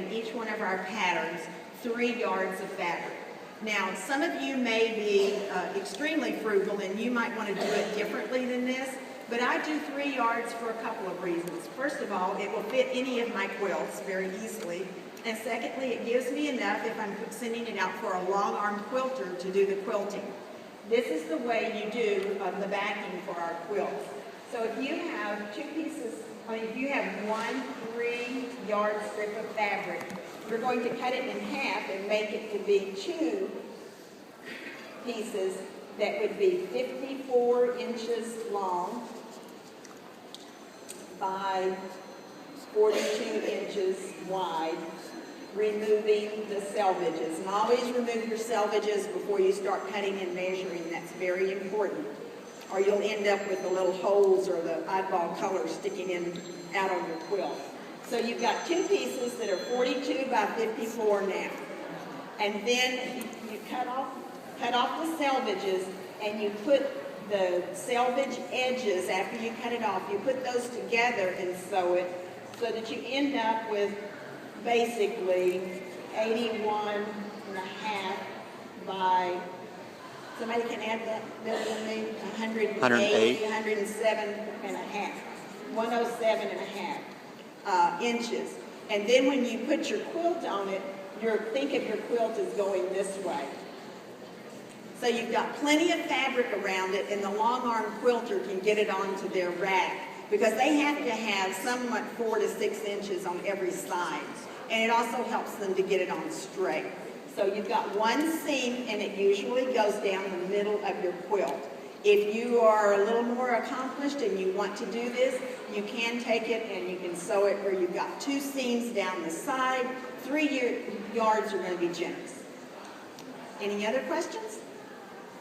in each one of our patterns 3 yards of fabric. Now, some of you may be extremely frugal and you might want to do it differently than this, but I do 3 yards for a couple of reasons. First of all, it will fit any of my quilts very easily. And secondly, it gives me enough if I'm sending it out for a long-arm quilter to do the quilting. This is the way you do the backing for our quilts. So if you have if you have 1 3-yard strip of fabric, you're going to cut it in half and make it to be 2 pieces that would be 54 inches long by 42 inches wide, removing the selvages. And always remove your selvages before you start cutting and measuring. That's very important. Or you'll end up with the little holes or the eyeball color sticking out on your quilt. So you've got 2 pieces that are 42 by 54 now. And then you cut off the selvages and you put the selvage edges, after you cut it off, you put those together and sew it so that you end up with basically 81 and a half by, somebody can add that better than me, 108, 107 and a half, 107 and a half inches. And then when you put your quilt on it, think of your quilt as going this way. So you've got plenty of fabric around it, and the long-arm quilter can get it onto their rack because they have to have somewhat 4 to 6 inches on every side. And it also helps them to get it on straight. So you've got 1 seam, and it usually goes down the middle of your quilt. If you are a little more accomplished and you want to do this, you can take it and you can sew it where you've got 2 seams down the side. 3 yards are going to be generous. Any other questions?